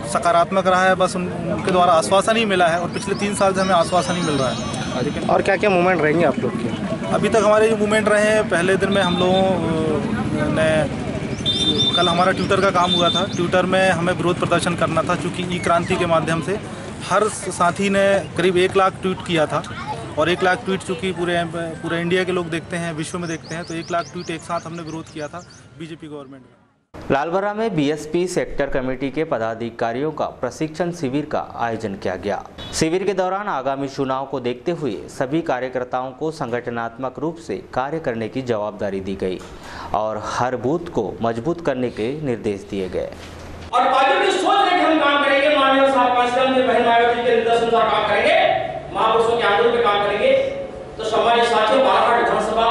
सकारात्मक रहा है, बस उनके द्वारा आश्वासन ही मिला है और पिछले 3 साल से हमें आश्वासन ही मिल रहा है। लेकिन और क्या क्या मूवमेंट रहेंगे आप लोग के? अभी तक हमारे जो मूवमेंट रहे हैं, पहले दिन में हम लोगों ने कल हमारा ट्विटर का काम हुआ था। ट्विटर में हमें विरोध प्रदर्शन करना था, क्योंकि ई क्रांति के माध्यम से हर साथी ने करीब 1 लाख ट्वीट किया था और 1 लाख ट्वीट चूँकि पूरे इंडिया के लोग देखते हैं, विश्व में देखते हैं, तो 1 लाख ट्वीट एक साथ हमने विरोध किया था बीजेपी गवर्नमेंट में। लालबर्रा में बीएसपी सेक्टर कमेटी के पदाधिकारियों का प्रशिक्षण शिविर का आयोजन किया गया। शिविर के दौरान आगामी चुनाव को देखते हुए सभी कार्यकर्ताओं को संगठनात्मक रूप से कार्य करने की जवाबदारी दी गई और हर बूथ को मजबूत करने के निर्देश दिए गए। और पॉजिटिव सोच लेकर हम काम करेंगे, माननीय साहब के बहन मायावती के निर्देश अनुसार काम करेंगे, महापुरुषों के आंदोलन पे काम करेंगे, तो सम्मानित साथियों, बालाघाट विधानसभा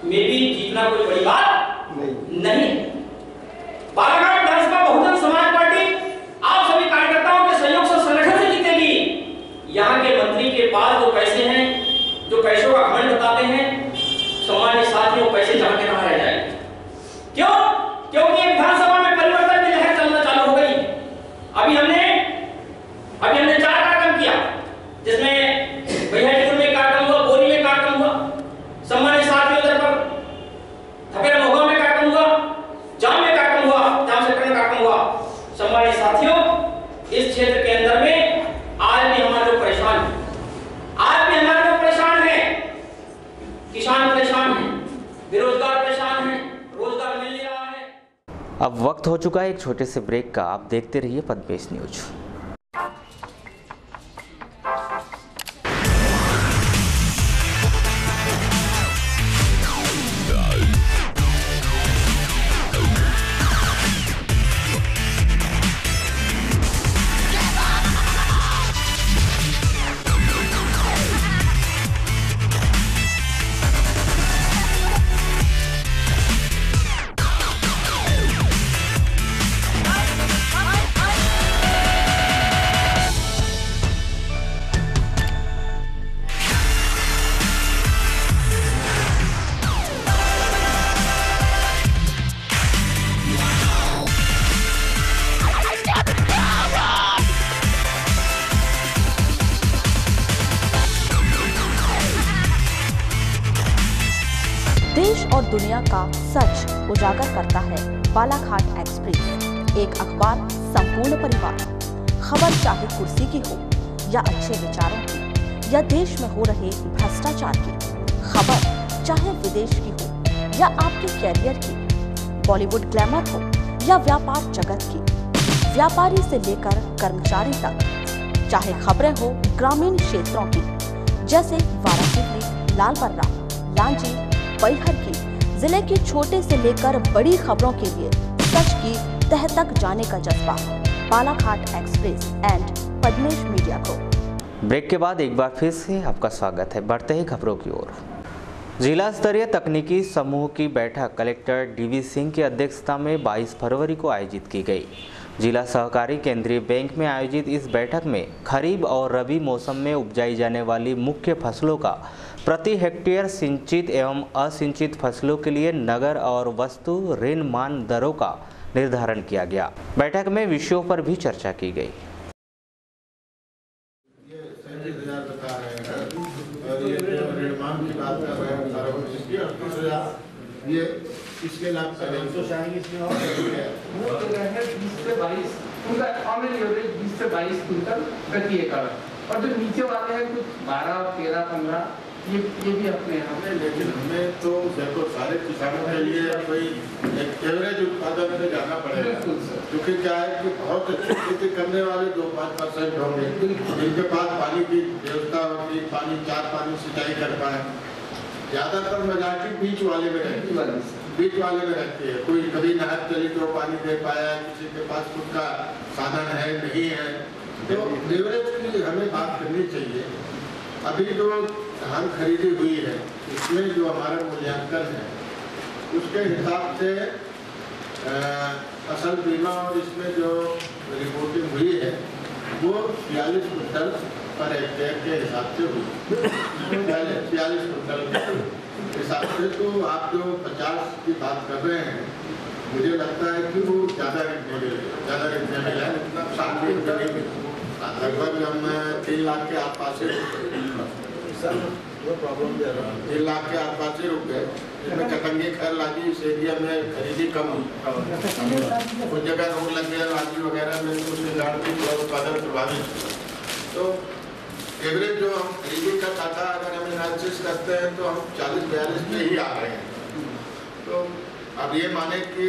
में भी जीतना कोई बड़ी बात नहीं। बालाघाट विधानसभा बहुजन समाज पार्टी आप सभी कार्यकर्ताओं के सहयोग से संगठन से जीतेगी। यहाँ के मंत्री के पास जो पैसे हैं, जो पैसों का घमंड बताते हैं, सम्मानित साथियों, पैसे जमा के रह जाएंगे। क्यों? क्योंकि विधानसभा में परिवर्तन की लहर चलना चालू हो गई। अभी हमने 4 कार्यक्रम किया, जिसमें भैयापुर में कार्यक्रम हुआ, बोरी में कार्यक्रम हुआ, सम्मानित साथियों उधर पर थपेरा मोगा में कार्यक्रम हुआ, जाम में कार्यक्रम हुआ, जाम सेक्टर में कार्यक्रम हुआ। सम्मानित साथियों, इस क्षेत्र के अंदर में आज भी हमारे लोग परेशान हैं, किसान परेशान हैं, बेरोजगार परेशान हैं, रोजगार मिल नहीं रहा है। अब वक्त हो चुका है एक छोटे से ब्रेक का। आप देखते रहिए पद्मेश न्यूज। देश और दुनिया का सच उजागर करता है बालाघाट एक्सप्रेस, एक अखबार संपूर्ण परिवार। खबर चाहे कुर्सी की हो या अच्छे विचारों की या देश में हो रहे भ्रष्टाचार की, खबर चाहे विदेश की हो या आपके कैरियर की, बॉलीवुड ग्लैमर हो या व्यापार जगत की, व्यापारी से लेकर कर्मचारी तक, चाहे खबरें हो ग्रामीण क्षेत्रों की जैसे वाराणसी, लालबर्रा, लांजी, बैहर की, जिले की छोटे से लेकर बड़ी खबरों के लिए सच की तह तक जाने का जज्बा। Balaghat express and Padmesh media को। ब्रेक के बाद एक बार फिर से आपका स्वागत है। बढ़ते ही खबरों की ओर। जिला स्तरीय तकनीकी समूह की बैठक कलेक्टर डीवी सिंह की अध्यक्षता में 22 फरवरी को आयोजित की गई। जिला सहकारी केंद्रीय बैंक में आयोजित इस बैठक में खरीफ और रबी मौसम में उपजाई जाने वाली मुख्य फसलों का प्रति हेक्टेयर सिंचित एवं असिंचित फसलों के लिए नगर और वस्तु ऋण मान दरों का निर्धारण किया गया। बैठक में विषयों पर भी चर्चा की गई। ये इसके लाभ तो चाहेंगे इसमें और वो तो है 20 से 22 उनका ऑनलाइन एवरेज 20 से 22 क्विंटल प्रति एकड़, और जो नीचे वाले हैं कुछ 12, 13, 15 ये भी अपने यहाँ पे। लेकिन हमें तो देखो सारे किसानों के लिए कोई एक एवरेज उत्पादन से जाना पड़ेगा, क्योंकि क्या है कि बहुत अच्छी खेती करने वाले 2-5% होंगे जिनके पास पानी की व्यवस्था होती, पानी 4 पानी सिंचाई कर पाए। ज़्यादातर मेजॉरिटी बीच वाले में रहती है, कोई कभी नहर चली तो पानी दे पाया, किसी के पास खुद का साधन है नहीं है, तो एवरेज की हमें बात करनी चाहिए। अभी जो धान खरीदी हुई है इसमें जो हमारा मूल्यांकन है उसके हिसाब से फसल बीमा और इसमें जो रिपोर्टिंग हुई है वो 46 क्विंटल पर हेक्टेयर के हिसाब से हुई, 46 क्विंटल के हिसाब से। तो आप जो 50 की बात कर रहे हैं, मुझे लगता है कि वो ज़्यादा रेट में मिला है, इतना 7 रेट में नहीं मिला। लगभग हम 3 लाख के आसपास से 3 लाख के आसपास से रुक गए। इसमें कटंगी खैर लागी, इस एरिया में खरीदी कम हुई, कुछ जगह रोड लग गया लागी वगैरह में, उसके कारण उत्पादन प्रभावित। तो एवरेज जो हम खरीदी का खाता अगर हम एनालिसिस करते हैं तो हम 40-42 में ही आ रहे हैं। तो अब ये माने कि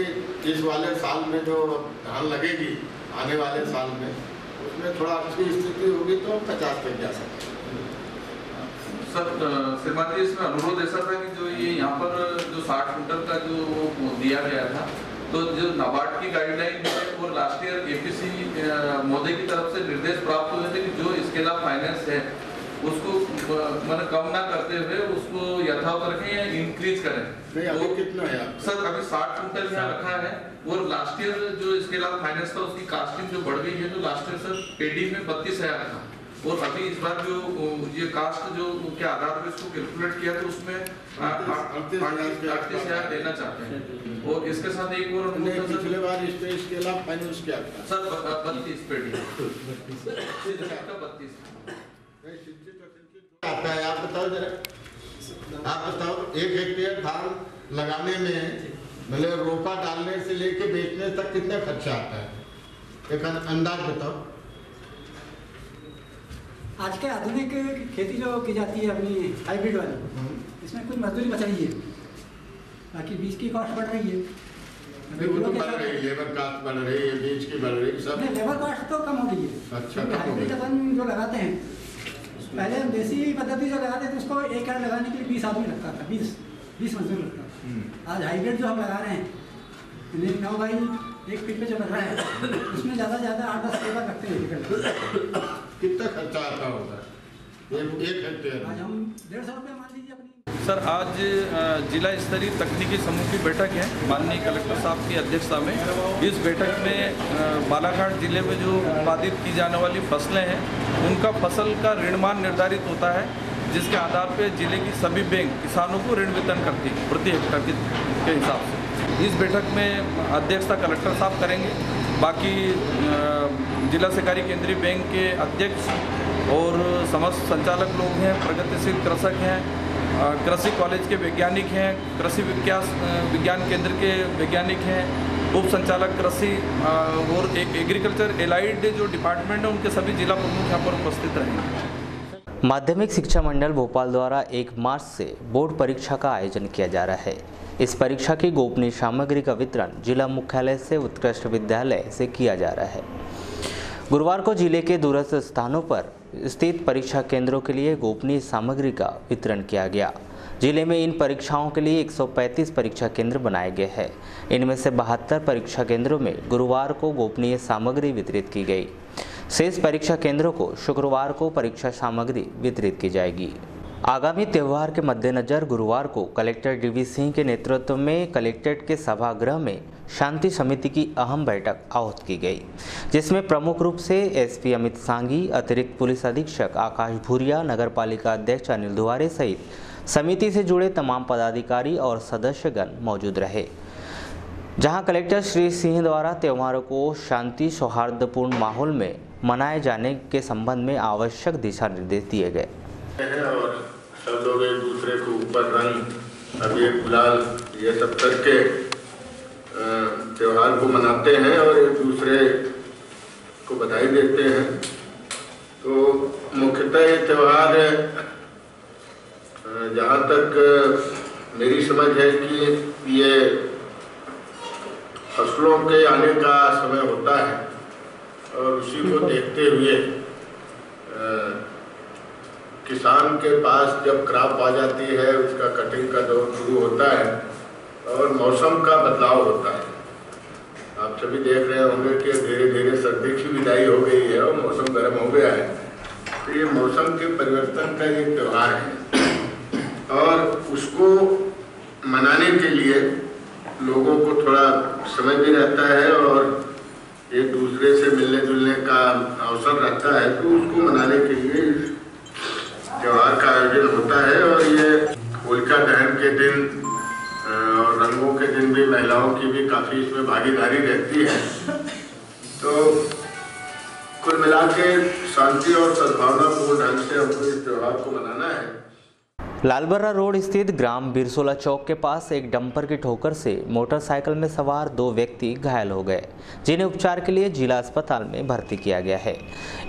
इस वाले साल में जो धान लगेगी आने वाले साल में उसमें थोड़ा अच्छी स्थिति होगी तो 50 तक जा सकते हैं। सर श्रीमान जी, इसमें अनुरोध ऐसा था कि जो ये यहाँ पर जो 60 क्विंटल का जो वो दिया गया था, तो जो नाबार्ड की गाइडलाइन है और लास्ट ईयर एपीसी मोदी की तरफ से निर्देश प्राप्त हुए थे कि जो स्केल ऑफ फाइनेंस है उसको मतलब कम ना करते हुए उसको यथावत रखें या इंक्रीज करें। तो कितना है सर? अभी 60 क्विंटल यहाँ रखा है, और लास्ट ईयर जो स्केल ऑफ फाइनेंस था उसकी कास्टिंग जो बढ़ गई है, तो लास्ट ईयर सर पेडी में 32,000 था, और अभी इस बार जो ये कास्ट जो के आधार पर इसको कैलकुलेट किया तो उसमें 38,000 देना चाहते हैं। और इसके साथ एक और पिछले बार इसके अलावा फाइनेंस क्या था सर? 32 पेडी आता है। आप बताओ जरा, आप बताओ 1 हेक्टेयर धान लगाने में मतलब रोपा डालने से लेके बेचने तक कितना खर्चा आता है, एक अंदाज बताओ। आज के आधुनिक खेती जो की जाती है अपनी हाइब्रिड वाली, इसमें कुछ मजदूरी बच रही है, बाकी बीज की कॉस्ट बढ़ रही है। वो तो बढ़ रही है, लेबर कॉस्ट बढ़ रही है, बीज की बढ़ रही है, सब लेबर कॉस्ट तो कम हो गई है। अच्छा, हाइब्रिड अपन जो लगाते हैं, पहले हम देसी पद्धति जो लगाते थे उसको एक एकड़ लगाने के लिए 20 आदमी लगता था, 20 मजदूर लगता था। आज हाइब्रिड जो हम लगा रहे हैं 9 बाई 1 फीट पे जो लग रहा है उसमें ज़्यादा 8-10 लेबर लगते हैं। कितना खर्चा आता होगा 1 हेक्टेयर? आज हम 150 रुपये मान लीजिए अपनी। सर आज जिला स्तरीय तकनीकी समूह की बैठक है माननीय कलेक्टर साहब की अध्यक्षता में। इस बैठक में बालाघाट जिले में जो उत्पादित की जाने वाली फसलें हैं उनका फसल का ऋणमान निर्धारित होता है, जिसके आधार पर जिले की सभी बैंक किसानों को ऋण वितरण करती है प्रति हेक्टेयर के हिसाब से। इस बैठक में अध्यक्षता कलेक्टर साहब करेंगे। बाकी जिला सहकारी केंद्रीय बैंक के अध्यक्ष और समस्त संचालक लोग हैं, प्रगतिशील कृषक हैं, कृषि कॉलेज के वैज्ञानिक हैं, कृषि विज्ञान केंद्र के वैज्ञानिक हैं, उप संचालक कृषि और एग्रीकल्चर एलाइड जो डिपार्टमेंट है उनके सभी जिला प्रमुख यहाँ पर उपस्थित रहेंगे। माध्यमिक शिक्षा मंडल भोपाल द्वारा 1 मार्च से बोर्ड परीक्षा का आयोजन किया जा रहा है। इस परीक्षा की गोपनीय सामग्री का वितरण जिला मुख्यालय से उत्कृष्ट विद्यालय से किया जा रहा है। गुरुवार को जिले के दूरस्थ स्थानों पर स्थित परीक्षा केंद्रों के लिए गोपनीय सामग्री का वितरण किया गया। जिले में इन परीक्षाओं के लिए 135 परीक्षा केंद्र बनाए गए हैं। इनमें से 72 परीक्षा केंद्रों में गुरुवार को गोपनीय सामग्री वितरित की गई। शेष परीक्षा केंद्रों को शुक्रवार को परीक्षा सामग्री वितरित की जाएगी। आगामी त्यौहार के मद्देनजर गुरुवार को कलेक्टर डीवी सिंह के नेतृत्व में कलेक्ट्रेट के सभागृह में शांति समिति की अहम बैठक आहूत की गई, जिसमें प्रमुख रूप से एसपी अमित सांगी, अतिरिक्त पुलिस अधीक्षक आकाश भूरिया, नगरपालिका अध्यक्ष अनिल दुआरे सहित समिति से जुड़े तमाम पदाधिकारी और सदस्यगण मौजूद रहे। जहां कलेक्टर श्री सिंह द्वारा त्योहारों को शांति सौहार्दपूर्ण माहौल में मनाए जाने के संबंध में आवश्यक दिशा निर्देश दिए गए और सब लोग एक दूसरे को ऊपर रंग अबीर गुलाल ये सब करके त्योहार को मनाते हैं और एक दूसरे को बधाई देते हैं। तो मुख्यतः ये त्यौहार जहाँ तक मेरी समझ है कि ये फसलों के आने का समय होता है और उसी को देखते हुए किसान के पास जब क्रॉप आ जाती है उसका कटिंग का दौर शुरू होता है और मौसम का बदलाव होता है। आप सभी देख रहे होंगे कि धीरे धीरे सर्दी की विदाई हो गई है और मौसम गर्म हो गया है। तो ये मौसम के परिवर्तन का एक त्यौहार है और उसको मनाने के लिए लोगों को थोड़ा समय भी रहता है और एक दूसरे से मिलने जुलने का अवसर रहता है। तो उसको मनाने के लिए त्योहार का आयोजन होता है और ये होलिका दहन के दिन और रंगों के दिन भी महिलाओं की भी काफ़ी इसमें भागीदारी रहती है। तो कुल मिला के शांति और सद्भावनापूर्ण ढंग से हमको इस त्योहार को मनाना है। लालबर्रा रोड स्थित ग्राम बिरसोला चौक के पास एक डंपर की ठोकर से मोटरसाइकिल में सवार 2 व्यक्ति घायल हो गए, जिन्हें उपचार के लिए जिला अस्पताल में भर्ती किया गया है।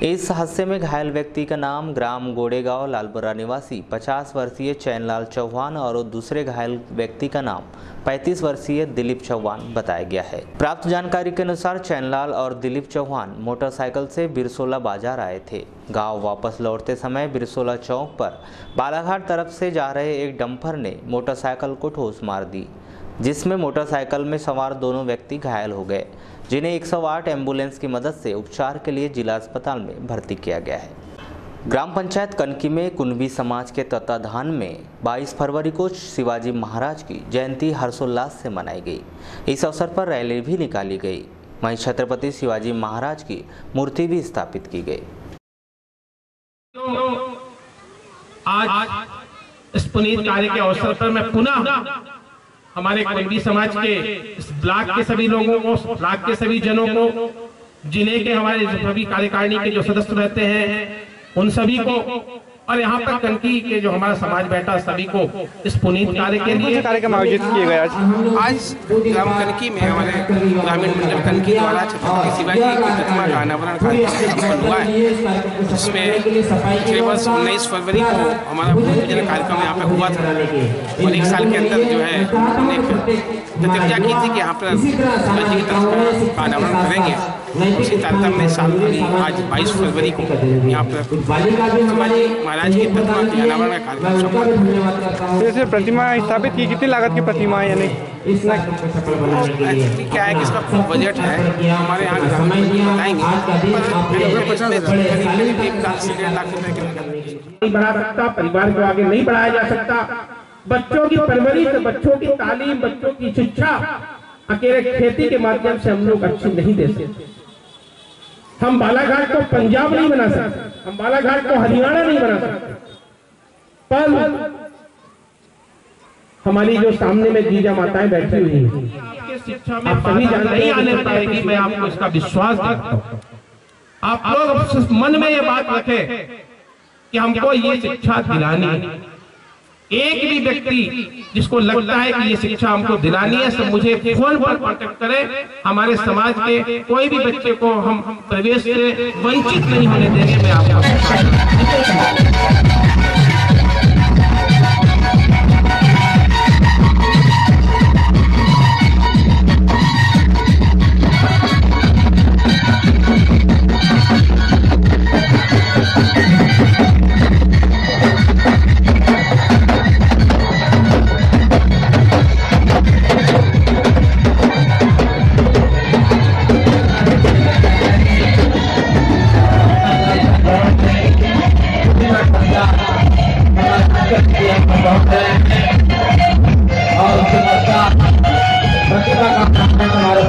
इस हादसे में घायल व्यक्ति का नाम ग्राम गोडेगांव लालबर्रा निवासी 50 वर्षीय चैनलाल चौहान और दूसरे घायल व्यक्ति का नाम 35 वर्षीय दिलीप चौहान बताया गया है। प्राप्त जानकारी के अनुसार चैनलाल और दिलीप चौहान मोटरसाइकिल से बिरसोला बाजार आए थे। गांव वापस लौटते समय बिरसोला चौक पर बालाघाट तरफ से जा रहे एक डंपर ने मोटरसाइकिल को ठोस मार दी, जिसमें मोटरसाइकिल में सवार दोनों व्यक्ति घायल हो गए, जिन्हें 108 एम्बुलेंस की मदद से उपचार के लिए जिला अस्पताल में भर्ती किया गया है। ग्राम पंचायत कनकी में कुनबी समाज के तत्वाधान में 22 फरवरी को शिवाजी महाराज की जयंती हर्षोल्लास से मनाई गई। इस अवसर पर रैली भी निकाली गई। वहीं छत्रपति शिवाजी महाराज की मूर्ति भी स्थापित की गई। आज इस पुनीत कार्य के अवसर पर मैं पुनः हमारे कुनबी समाज के इस ब्लॉक के सभी लोगों को, ब्लॉक के सभी जनों को, जिले के हमारे सभी कार्यकारिणी के जो सदस्य रहते हैं उन सभी को और यहाँ पर कनकी के जो हमारा समाज बैठा सभी को इस पुनीत कार्य के लिए कार्यक्रम आयोजित किए गए। आज ग्राम कनकी में हमारे ग्रामीण मंडल कनकी द्वारा छत्रपति शिवाजी की प्रतिमा का अनावरण कार्यक्रम हुआ है, जिसमें पिछले वर्ष 19 फरवरी को हमारा भूमि पूजन कार्यक्रम यहाँ पे हुआ था और 1 साल के अंदर जो है हमने प्रतिज्ञा की थी कि यहाँ पर शिवाजी की प्रतिमा का अनावरण करेंगे। उसी तारतम्य में साल आज 22 फरवरी को यहाँ पर शिवाजी महाराज की प्रतिमा के अनावरण का कार्यक्रम। जैसे प्रतिमा स्थापित की, कितनी लागत की प्रतिमा है? यानी एक्चुअली क्या है कि इसका बजट है हमारे यहाँ बताएंगे नहीं बढ़ा सकता, परिवार को आगे नहीं बढ़ाया जा सकता। बच्चों की परवरिश, बच्चों की तालीम, बच्चों की शिक्षा अकेले खेती के माध्यम से हम लोग अच्छी नहीं दे सकते। हम बालाघाट को पंजाब नहीं बना सकते, हम बालाघाट को हरियाणा नहीं बना सकते, पर हमारी जो सामने में जीजा माताएं बैठी हुई हैं, आप सभी जानते नहीं आने पाएगी। मैं आपको इसका विश्वास देता हूं। आप लोग मन में ये बात रखें कि हमको ये शिक्षा दिलानी। एक भी व्यक्ति जिसको लगता है कि ये शिक्षा हमको दिलानी है, सब मुझे फोन पर कांटेक्ट करें। हमारे समाज के कोई भी बच्चे को हम प्रवेश से वंचित नहीं होने देंगे। मैं आपको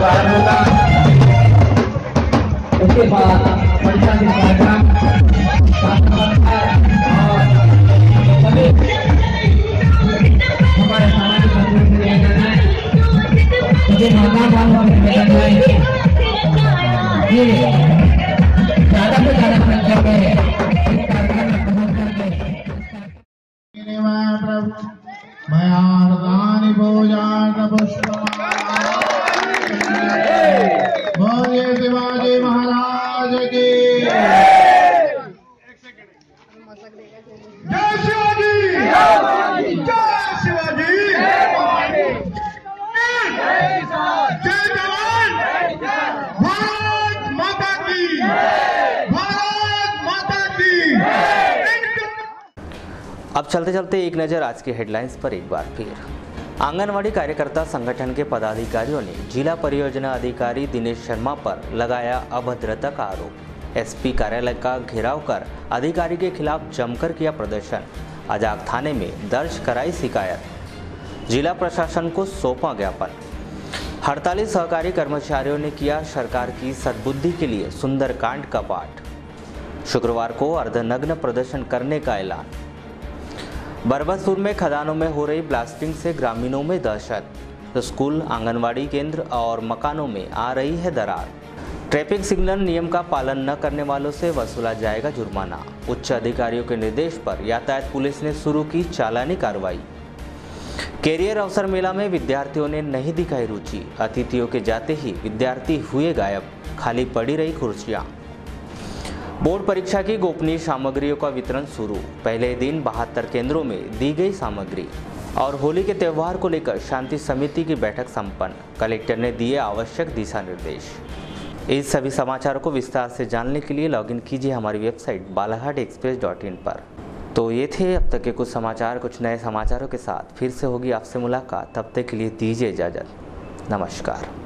शुभारंभ होगा। उसके बाद परीक्षा के कार्यक्रम हमारे सामाजिक संगठन से लिया जाना है। मुझे माता वालों में निवेदन है कि ज्यादा से ज्यादा संख्या में इस कार्यक्रम में पहुंच करके मयानि भोजान बोले शिवाजी महाराज की जय शिवाजी, जय शिवाजी, जय जवान, भारत माता की, भारत माता की। अब चलते चलते एक नज़र आज के हेडलाइंस पर एक बार फिर। आंगनवाड़ी कार्यकर्ता संगठन के पदाधिकारियों ने जिला परियोजना अधिकारी दिनेश शर्मा पर लगाया अभद्रता का आरोप। एसपी कार्यालय का घेराव कर अधिकारी के खिलाफ जमकर किया प्रदर्शन। अजाक थाने में दर्ज कराई शिकायत, जिला प्रशासन को सौंपा ज्ञापन। हड़ताली सहकारी कर्मचारियों ने किया सरकार की सद्बुद्धि के लिए सुंदरकांड का पाठ। शुक्रवार को अर्धनग्न प्रदर्शन करने का ऐलान। बरबसपुर में खदानों में हो रही ब्लास्टिंग से ग्रामीणों में दहशत। स्कूल, आंगनवाड़ी केंद्र और मकानों में आ रही है दरार। ट्रैफिक सिग्नल नियम का पालन न करने वालों से वसूला जाएगा जुर्माना। उच्च अधिकारियों के निर्देश पर यातायात पुलिस ने शुरू की चालानी कार्रवाई। कैरियर अवसर मेला में विद्यार्थियों ने नहीं दिखाई रुचि। अतिथियों के जाते ही विद्यार्थी हुए गायब, खाली पड़ी रही कुर्सियां। बोर्ड परीक्षा की गोपनीय सामग्रियों का वितरण शुरू। पहले दिन 72 केंद्रों में दी गई सामग्री। और होली के त्यौहार को लेकर शांति समिति की बैठक संपन्न। कलेक्टर ने दिए आवश्यक दिशा निर्देश। इस सभी समाचारों को विस्तार से जानने के लिए लॉगिन कीजिए हमारी वेबसाइट balaghatexpress.in पर। तो ये थे अब तक के कुछ समाचार। कुछ नए समाचारों के साथ फिर से होगी आपसे मुलाकात। तब तक के लिए दीजिए इजाज़त। नमस्कार।